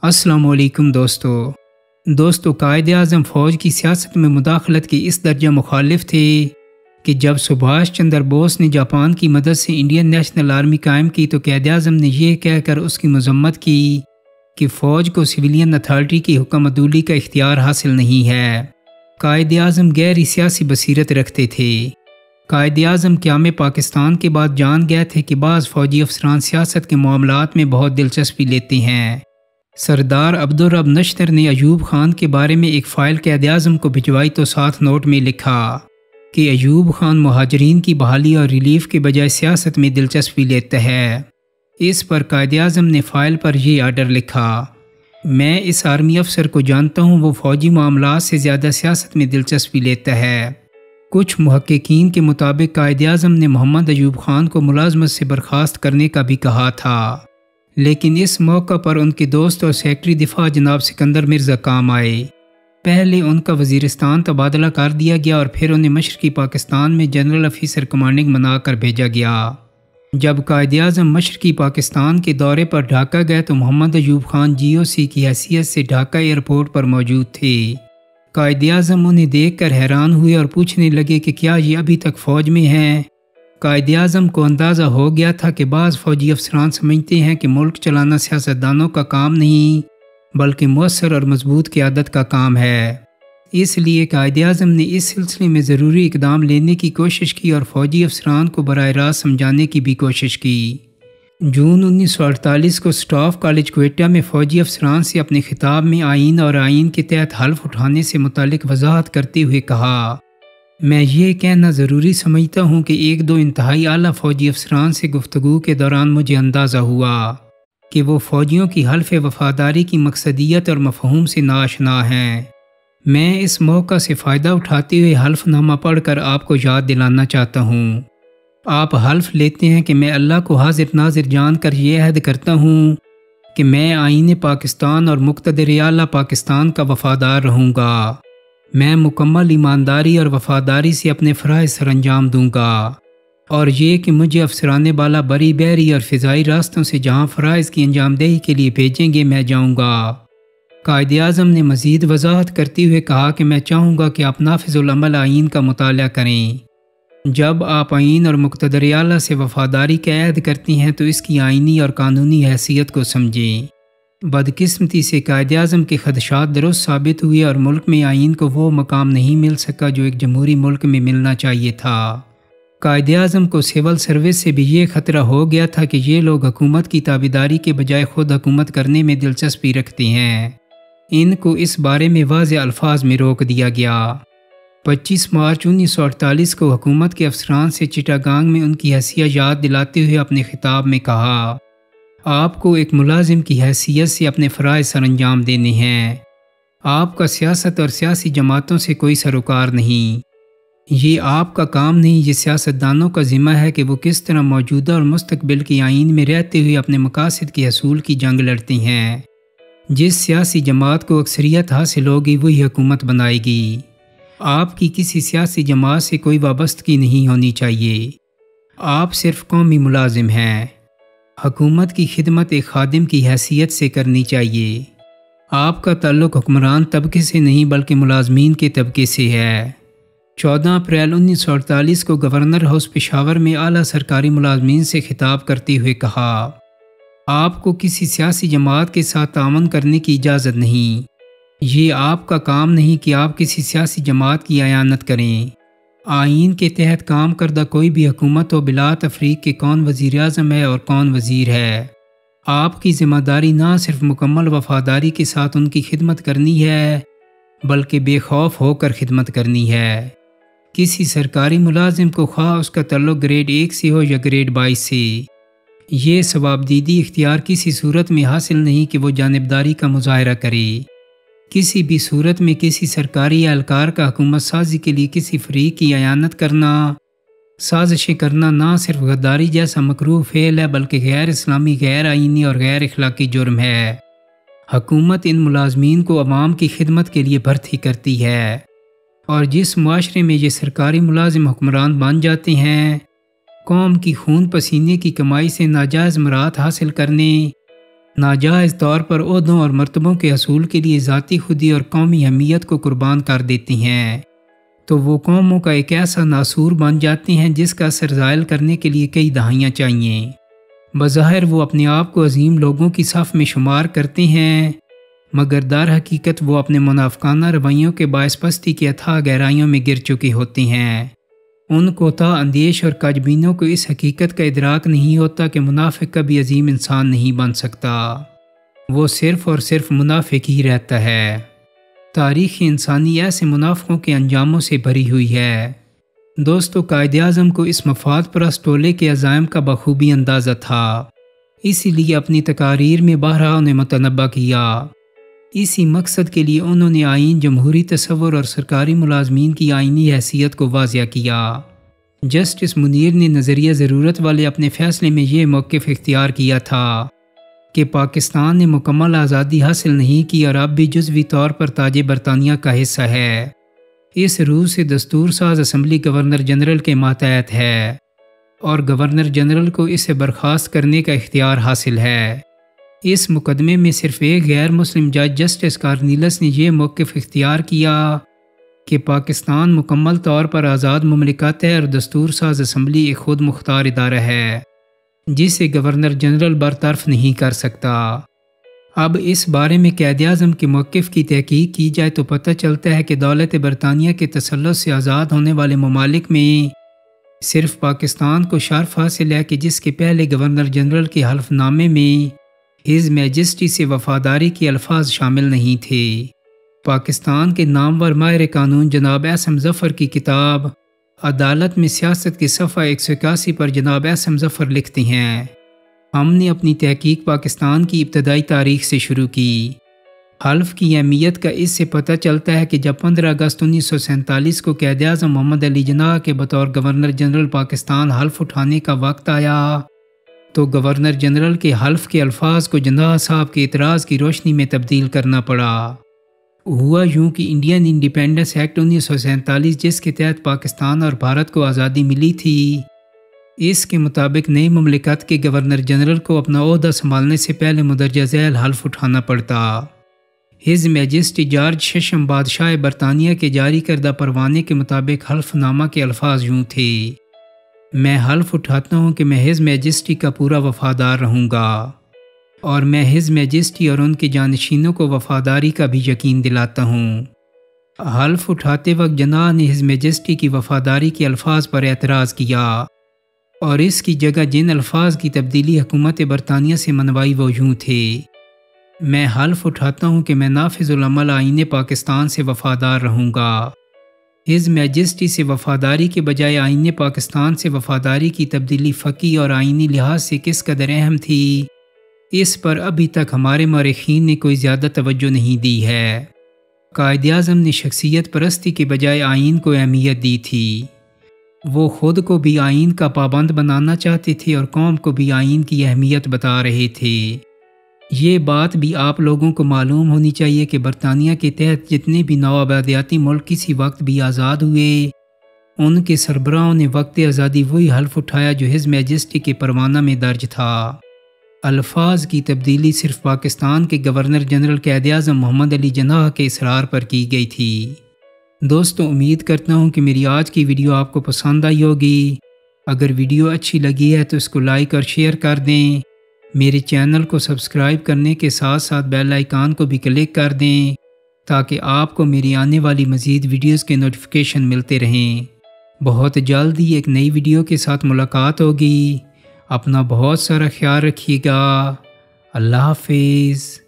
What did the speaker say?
السلام علیکم دوستو قائد اعظم فوج کی سیاست میں مداخلت کے اس درجہ مخالف تھے کہ جب سبھاش چندر بوس نے جاپان کی مدد سے انڈین نیشنل آرمی قائم کی تو قائد اعظم نے یہ کہہ کر اس کی مذمت کی کہ فوج کو سویلین اتھارٹی کی حکم عدولی کا اختیار حاصل نہیں ہے۔ قائد اعظم گہری سیاسی بصیرت رکھتے تھے۔ قائد اعظم قیام پاکستان کے بعد جان گئے تھے کہ بعض فوجی افسران سیاست کے معاملات میں بہت دلچسپی لیتے ہیں۔ سردار عبدالرب نشتر نے ایوب خان کے بارے میں ایک فائل قائد اعظم کو بھجوائی تو ساتھ نوٹ میں لکھا کہ ایوب خان مہاجرین کی بحالی اور ریلیف کے بجائے سیاست میں دلچسپی لیتا ہے۔ اس پر قائد اعظم نے فائل پر یہ آرڈر لکھا: میں اس آرمی افسر کو جانتا ہوں، وہ فوجی معاملات سے زیادہ سیاست میں دلچسپی لیتا ہے۔ کچھ محققین کے مطابق قائد اعظم نے محمد ایوب خان کو ملازمت سے برخاست کرنے کا بھی کہا تھا، لیکن اس موقع پر ان کے دوست اور سیکرٹری دفاع جناب سکندر مرزا کام آئے۔ پہلے ان کا وزیرستان تبادلہ کر دیا گیا اور پھر انہیں مشرقی پاکستان میں جنرل آفیسر کمانڈنگ بنا کر بھیجا گیا۔ جب قائد اعظم مشرقی پاکستان کے دورے پر ڈھاکہ گئے تو محمد ایوب خان GOC کی حیثیت سے ڈھاکہ ایئرپورٹ پر موجود تھے۔ قائد اعظم انہیں دیکھ کر حیران ہوئے اور پوچھنے لگے کہ کیا یہ ابھی تک فوج میں ہیں؟ قائد اعظم کو اندازہ ہو گیا تھا کہ بعض فوجی افسران سمجھتے ہیں کہ ملک چلانا سیاستدانوں کا کام نہیں بلکہ مؤثر اور مضبوط قیادت کا کام ہے۔ اس لیے قائد اعظم نے اس سلسلے میں ضروری اقدام لینے کی کوشش کی اور فوجی افسران کو براہ راست سمجھانے کی بھی کوشش کی۔ جون 1948 کو اسٹاف کالج کوئٹہ میں فوجی افسران سے اپنے خطاب میں آئین اور آئین کے تحت حلف اٹھانے سے متعلق وضاحت کرتے ہوئے کہا: میں یہ کہنا ضروری سمجھتا ہوں کہ ایک دو انتہائی اعلیٰ فوجی افسران سے گفتگو کے دوران مجھے اندازہ ہوا کہ وہ فوجیوں کی حلف وفاداری کی مقصدیت اور مفہوم سے ناآشنا ہیں۔ میں اس موقع سے فائدہ اٹھاتے ہوئے حلف نامہ پڑھ کر آپ کو یاد دلانا چاہتا ہوں۔ آپ حلف لیتے ہیں کہ میں اللہ کو حاضر ناظر جان کر یہ عہد کرتا ہوں کہ میں آئین پاکستان اور مقتدر اعلیٰ پاکستان کا وفادار رہوں گا۔ میں مکمل ایمانداری اور وفاداری سے اپنے فرائض سر انجام دوں گا، اور یہ کہ مجھے افسران بالا بری بحری اور فضائی راستوں سے جہاں فرائض کی انجام دہی کے لیے بھیجیں گے میں جاؤں گا۔ قائد اعظم نے مزید وضاحت کرتے ہوئے کہا کہ میں چاہوں گا کہ آپ نافذ العمل آئین کا مطالعہ کریں۔ جب آپ آئین اور مقتدر اعلیٰ سے وفاداری کا عہد کرتی ہیں تو اس کی آئینی اور قانونی حیثیت کو سمجھیں۔ بدقسمتی سے قائد اعظم کے خدشات درست ثابت ہوئے اور ملک میں آئین کو وہ مقام نہیں مل سکا جو ایک جمہوری ملک میں ملنا چاہیے تھا۔ قائد اعظم کو سول سروس سے بھی یہ خطرہ ہو گیا تھا کہ یہ لوگ حکومت کی تابعداری کے بجائے خود حکومت کرنے میں دلچسپی رکھتے ہیں۔ ان کو اس بارے میں واضح الفاظ میں روک دیا گیا۔ 25 مارچ 1948 کو حکومت کے افسران سے چٹاگانگ میں ان کی حیثیت یاد دلاتے ہوئے اپنے خطاب میں کہا: آپ کو ایک ملازم کی حیثیت سے اپنے فرائض سر انجام دینے ہیں۔ آپ کا سیاست اور سیاسی جماعتوں سے کوئی سروکار نہیں۔ یہ آپ کا کام نہیں، یہ سیاستدانوں کا ذمہ ہے کہ وہ کس طرح موجودہ اور مستقبل کے آئین میں رہتے ہوئے اپنے مقاصد کے حصول کی جنگ لڑتے ہیں۔ جس سیاسی جماعت کو اکثریت حاصل ہوگی وہی حکومت بنائے گی۔ آپ کی کسی سیاسی جماعت سے کوئی وابستگی نہیں ہونی چاہیے۔ آپ صرف قومی ملازم ہیں۔ حکومت کی خدمت ایک خادم کی حیثیت سے کرنی چاہیے۔ آپ کا تعلق حکمران طبقے سے نہیں بلکہ ملازمین کے طبقے سے ہے۔ 14 اپریل 1948 کو گورنر ہاؤس پشاور میں اعلیٰ سرکاری ملازمین سے خطاب کرتے ہوئے کہا: آپ کو کسی سیاسی جماعت کے ساتھ تعاون کرنے کی اجازت نہیں۔ یہ آپ کا کام نہیں کہ آپ کسی سیاسی جماعت کی اعانت کریں۔ آئین کے تحت کام کردہ کوئی بھی حکومت ہو، بلا تفریق کہ کون وزیر اعظم ہے اور کون وزیر ہے، آپ کی ذمہ داری نہ صرف مکمل وفاداری کے ساتھ ان کی خدمت کرنی ہے بلکہ بے خوف ہو کر خدمت کرنی ہے۔ کسی سرکاری ملازم کو خواہ اس کا تعلق گریڈ 1 سے ہو یا گریڈ 22 سے، یہ ثوابدیدی اختیار کسی صورت میں حاصل نہیں کہ وہ جانبداری کا مظاہرہ کرے۔ کسی بھی صورت میں کسی سرکاری اہلکار کا حکومت سازی کے لیے کسی فریق کی اعانت کرنا، سازشیں کرنا نہ صرف غداری جیسا مکروہ فعل ہے بلکہ غیر اسلامی، غیر آئینی اور غیر اخلاقی جرم ہے۔ حکومت ان ملازمین کو عوام کی خدمت کے لیے بھرتی کرتی ہے، اور جس معاشرے میں یہ سرکاری ملازم حکمران بن جاتے ہیں، قوم کی خون پسینے کی کمائی سے ناجائز مراحت حاصل کرنے ناجائز طور پر عہدوں اور مرتبوں کے حصول کے لیے ذاتی خودی اور قومی اہمیت کو قربان کر دیتی ہیں، تو وہ قوموں کا ایک ایسا ناسور بن جاتی ہیں جس کا اثر زائل کرنے کے لیے کئی دہائیاں چاہیے۔ بظاہر وہ اپنے آپ کو عظیم لوگوں کی صف میں شمار کرتے ہیں، مگر در حقیقت وہ اپنے منافقانہ رویوں کے باعث پستی کی اتھاہ گہرائیوں میں گر چکے ہوتے ہیں۔ ان کوتاہ اندیش اور کاجبینوں کو اس حقیقت کا ادراک نہیں ہوتا کہ منافق کبھی عظیم انسان نہیں بن سکتا، وہ صرف اور صرف منافق ہی رہتا ہے۔ تاریخ انسانی ایسے منافقوں کے انجاموں سے بھری ہوئی ہے۔ دوستو، قائد اعظم کو اس مفاد پرست ٹولے کے عزائم کا بخوبی اندازہ تھا، اسی لیے اپنی تقاریر میں بارہا انہیں متنبہ کیا۔ اسی مقصد کے لیے انہوں نے آئین، جمہوری تصور اور سرکاری ملازمین کی آئینی حیثیت کو واضح کیا۔ جسٹس منیر نے نظریہ ضرورت والے اپنے فیصلے میں یہ موقف اختیار کیا تھا کہ پاکستان نے مکمل آزادی حاصل نہیں کی اور اب بھی جزوی طور پر تاج برطانیہ کا حصہ ہے۔ اس روح سے دستور ساز اسمبلی گورنر جنرل کے ماتحت ہے اور گورنر جنرل کو اسے برخاست کرنے کا اختیار حاصل ہے۔ اس مقدمے میں صرف ایک غیر مسلم جج جسٹس کارنیلس نے یہ موقف اختیار کیا کہ پاکستان مکمل طور پر آزاد مملکت ہے اور دستور ساز اسمبلی ایک خود مختار ادارہ ہے جسے گورنر جنرل برطرف نہیں کر سکتا۔ اب اس بارے میں قائد اعظم کے موقف کی تحقیق کی جائے تو پتہ چلتا ہے کہ دولت برطانیہ کے تسلط سے آزاد ہونے والے ممالک میں صرف پاکستان کو شرف حاصل ہے کہ جس کے پہلے گورنر جنرل کے حلف نامے میں ہز میجسٹی سے وفاداری کے الفاظ شامل نہیں تھے۔ پاکستان کے نامور ماہر قانون جناب احسن ظفر کی کتاب عدالت میں سیاست کے صفحہ 181 پر جناب احسن ظفر لکھتے ہیں، ہم نے اپنی تحقیق پاکستان کی ابتدائی تاریخ سے شروع کی۔ حلف کی اہمیت کا اس سے پتہ چلتا ہے کہ جب 15 اگست 1947 کو قائد اعظم محمد علی جناح کے بطور گورنر جنرل پاکستان حلف اٹھانے کا وقت آیا تو گورنر جنرل کے حلف کے الفاظ کو جناح صاحب کے اعتراض کی روشنی میں تبدیل کرنا پڑا۔ ہوا یوں کہ انڈین انڈیپینڈنس ایکٹ 1947 جس کے تحت پاکستان اور بھارت کو آزادی ملی تھی، اس کے مطابق نئی مملکت کے گورنر جنرل کو اپنا عہدہ سنبھالنے سے پہلے مندرجہ ذیل حلف اٹھانا پڑتا۔ ہز میجسٹی جارج ششم بادشاہ برطانیہ کے جاری کردہ پروانے کے مطابق حلف نامہ کے الفاظ یوں تھے، میں حلف اٹھاتا ہوں کہ میں ہز میجسٹی کا پورا وفادار رہوں گا اور میں ہز میجسٹی اور ان کے جانشینوں کو وفاداری کا بھی یقین دلاتا ہوں۔ حلف اٹھاتے وقت جناح نے ہز میجسٹی کی وفاداری کے الفاظ پر اعتراض کیا اور اس کی جگہ جن الفاظ کی تبدیلی حکومت برطانیہ سے منوائی وہ یوں تھے، میں حلف اٹھاتا ہوں کہ میں نافذ العمل آئین پاکستان سے وفادار رہوں گا۔ ہز میجسٹی سے وفاداری کے بجائے آئین پاکستان سے وفاداری کی تبدیلی فقہی اور آئینی لحاظ سے کس قدر اہم تھی، اس پر ابھی تک ہمارے مورخین نے کوئی زیادہ توجہ نہیں دی ہے۔ قائد اعظم نے شخصیت پرستی کے بجائے آئین کو اہمیت دی تھی۔ وہ خود کو بھی آئین کا پابند بنانا چاہتے تھے اور قوم کو بھی آئین کی اہمیت بتا رہے تھے۔ یہ بات بھی آپ لوگوں کو معلوم ہونی چاہیے کہ برطانیہ کے تحت جتنے بھی نو آبادیاتی ملک کسی وقت بھی آزاد ہوئے، ان کے سربراہوں نے وقت آزادی وہی حلف اٹھایا جو ہز میجسٹی کے پروانہ میں درج تھا۔ الفاظ کی تبدیلی صرف پاکستان کے گورنر جنرل قائد اعظم محمد علی جناح کے اصرار پر کی گئی تھی۔ دوستو، امید کرتا ہوں کہ میری آج کی ویڈیو آپ کو پسند آئی ہوگی۔ اگر ویڈیو اچھی لگی ہے تو اس کو لائک اور شیئر کر دیں۔ میرے چینل کو سبسکرائب کرنے کے ساتھ ساتھ بیل آئیکن کو بھی کلک کر دیں تاکہ آپ کو میری آنے والی مزید ویڈیوز کے نوٹیفیکیشن ملتے رہیں۔ بہت جلد ہی ایک نئی ویڈیو کے ساتھ ملاقات ہوگی۔ اپنا بہت سارا خیال رکھیے گا۔ اللہ حافظ۔